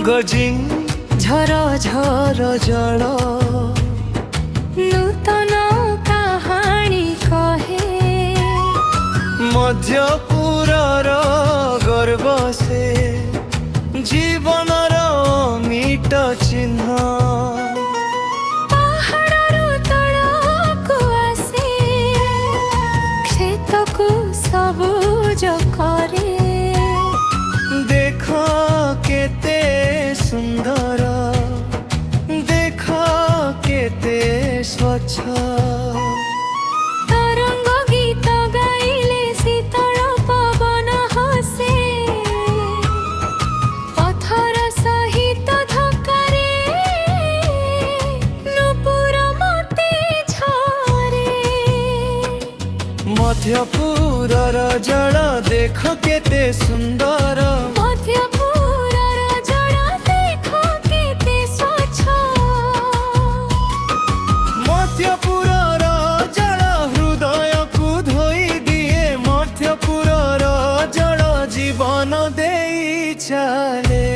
গজিং ঝর ঝর জল নূতন কাহাণী কহে মধ্যপুরর গর্ব সে জীবনর মিট চিহ্ন পাহাড়ରୁ ତଳକୁ ଆସେ କ୍ଷେତକୁ ସବୁଜ କରେ দেখ কেতে সুন্দর দেখ কেতে স্বচ্ছ তরঙ্গ গীত গাইলে শীতল পবন হসে পথর সহিত ধকারে নূপুর মতে ঝরে মধ্যপুরর জল দেখ কেতে সুন্দর মধ্যপুরর জল দেখ কেতে স্বচ্ছ মধ্যপুরর জল হৃদয়কু ধোই দিয়ে মধ্যপুরর জল জীবন দেই চালে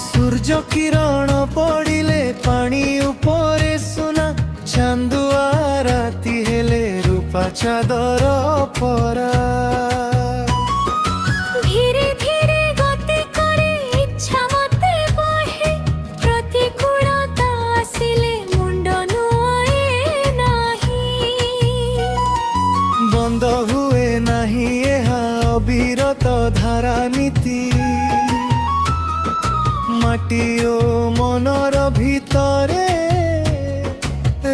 সূর্য কিরণ পড়িলে পানি উপরে সোনা চান্দুয়া রাতি হেলে রূপা চাদর পরা ধীরে ধীরে গতি করে ইচ্ছা মতে বহে প্রতিকূলতা আসিলে মুন্ড নুয়ে নাহি বন্ধ হুয়ে নাহি এহা অবিরত ধারা নীতি মাটি ও মনর ভিতরে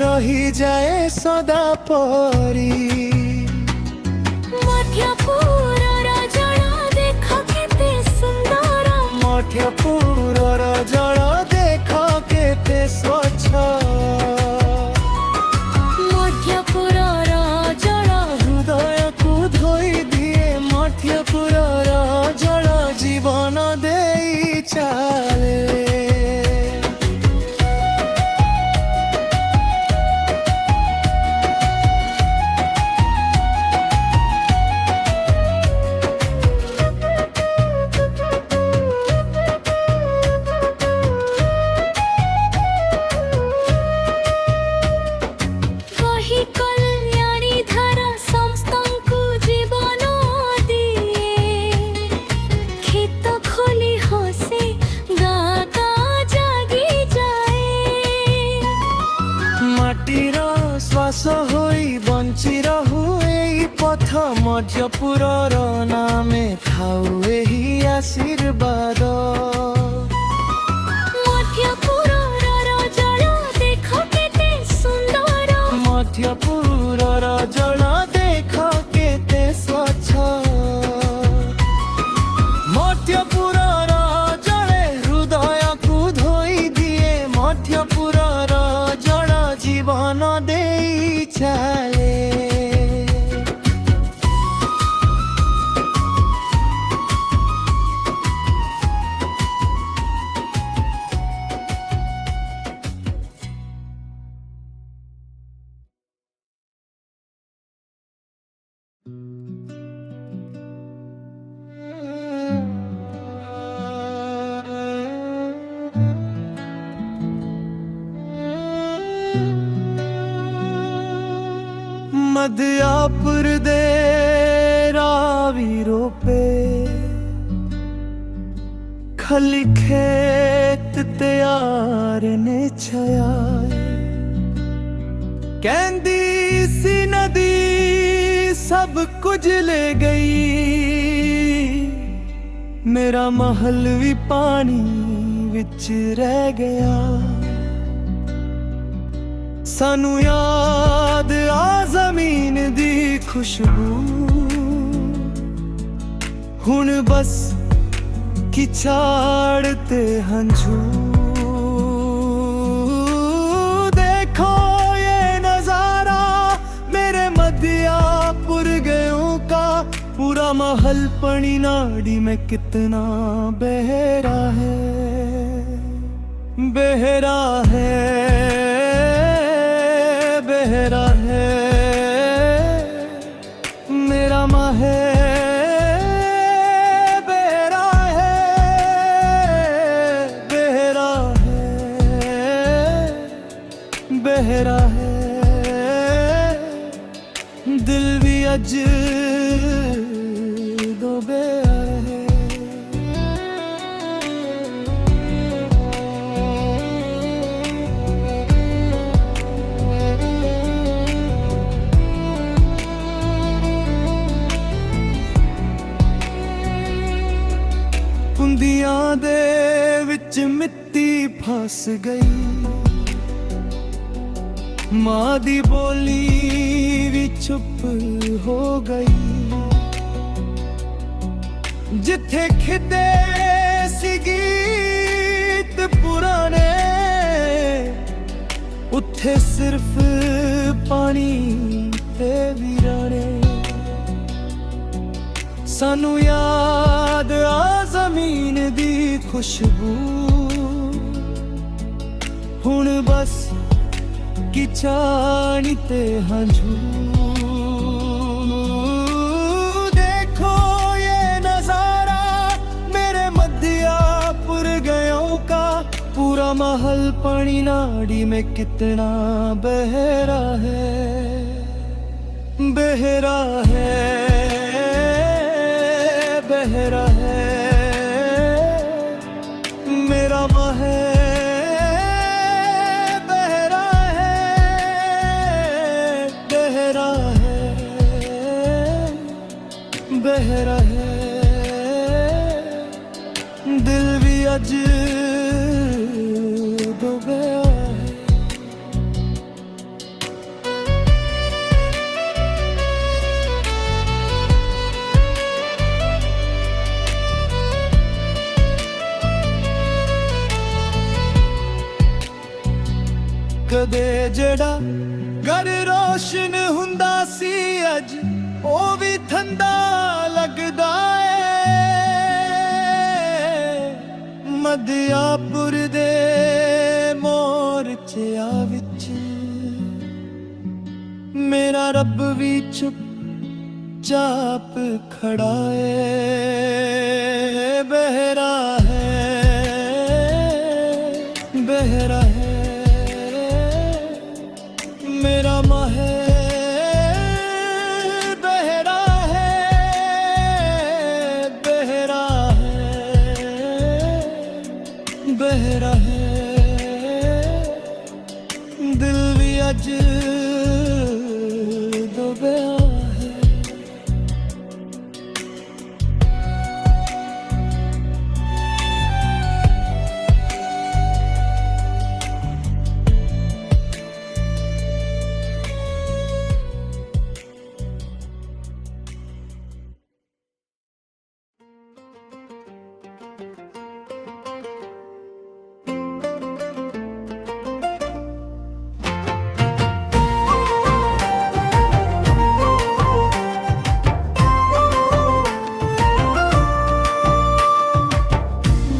রহি যায় সদা পরি মধ্যপুরর জল দেখ কেতে সুন্দর মধ্যপুরর জল দেখ কেতে স্বচ্ছ মধ্যপুরর জল হৃদয়কু ধোই দিয়ে মধ্যপুরর জল জীবন দেই চালে কহি কল্যাণী ধারা সমস্তଙ୍କୁ জীবন দিয়ে ক্ষেত খোলি হসে গা গা জাগি যায় মাটির শ্বাস হই বঞ্চি রহু এই পথ মধ্যপুরর নামে থাউ এই আশীর্বাদ মধ্যপুরর জল দেখ কেতে সুন্দর মধ্যপুরর জল দেখ কেতে স্বচ্ছ মধ্যপুরর জলে হৃদয়কু ধোই দিয়ে মধ্যপুরর জল জীবন দেই চালে ਮਧਿਆਪੁਰ ਦੇ ਰਾਵੀਰੋ ਪੇ ਖਲੀ ਖੇਤ ਤਿਆਰ ਨੇ ਛਾਇਆ ਕਹਿੰਦੀ ਸੀ ਨਦੀ ਸਭ ਕੁਝ ਲੈ ਗਈ ਮੇਰਾ ਮਹਲ ਵੀ ਪਾਣੀ ਵਿੱਚ ਰਹਿ ਗਿਆ ਸਾਨੂੰ ਯਾਦ ਆ ਜ਼ਮੀਨ ਦੀ ਖੁਸ਼ਬੂ ਹੁਣ ਬਸ ਕਿ ਛਾੜਤੇ ਹੰਝੂ ਦੇਖੋ ਇਹ नजारा मेरे मध्यापुर गयों का पूरा मेरा महल पड़ी नाड़ी में कितना बहरा है, बहरा है, बहरा है मेरा महल, बहरा है, बहरा है, बहरा है दिल भी अज डूबे है। कुंदियां दे विच मिट्टी फस गई, मां दी बोली भी चुप हो गई। जिथे खिदे सी गीत पुराने, उथे सिर्फ पानी ते वीराने। सानू याद आ जमीन दी खुशबू, हुण बस की चाणी ते हंझू। देखो ये नजारा मेरे मध्यापुर गयों का, पूरा महल पानी नाड़ी में कितना बहरा है, बहरा है, बहरा है मेरा महल, बहरा है दिल भी अज डूबया है। कदे जड़ा घर रोशन हुंदा सी, अज ओ भी ठंडा लगदा है। मध्यापुर दे मोरचिया विच मेरा रब भी चुप चाप खड़ा है, बहरा है, बहरा है मेरा महल, बहरा है दिल भी अज डूबया है।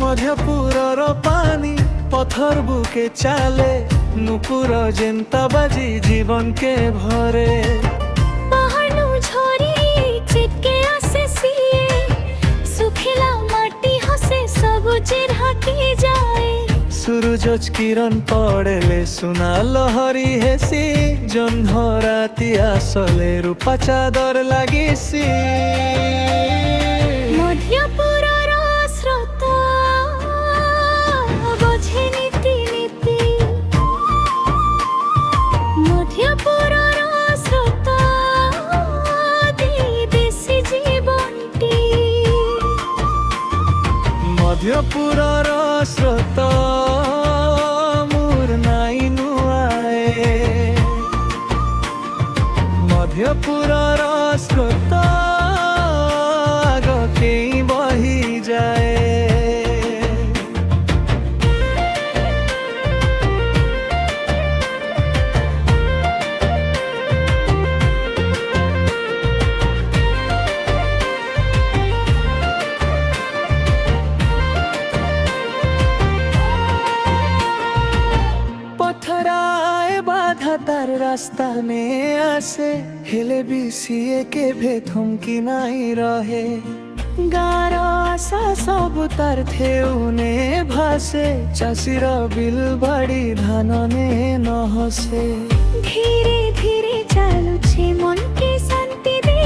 मध्यपुरर पानी पथर बुके चाले, नुपुर जेंता बाजी जीवन के भरे। पहाड़ू झरी चिटके आसे सिए, सुखिला माटी हसे सबुजेर हाकी जाए। सूरज किरण पड़ेले सुना लहरी हेसी, जह्न राति आसले रूपा चादर लागिसी। मध्यपुरर स्रोत बोझे नीति नीति, मध्यपुरर स्रोत देशी जीवनटी। मध्यपुरर स्रोत मोर नाई नुआए, मध्यपुरर स्रोत आगके बही जाए। ହେଲେ ବି ସିଏ କେବେ ଥମକି ନାହିଁ ରହେ ଗାଁର ଆଶା ସବୁ ତାର ଥେଉନେ ଭାସେ ଚାଷୀର ବିଲ୍ ବାଡ଼ି ଧାନ ନେ ନ ହସେ ଧୀରେ ଧୀରେ ଚାଲୁଛେ ମନକେ ଶାନ୍ତି ଦେ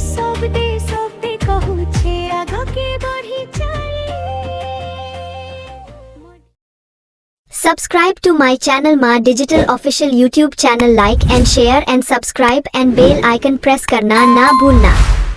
ଶବ୍ଦେ ଶବ୍ଦେ କହୁଛେ ଆଗକେ ବଢି ଚାଲେ। Subscribe to my channel Ma Digital Official YouTube channel, like and share and subscribe and bell icon press करना ना भूलना।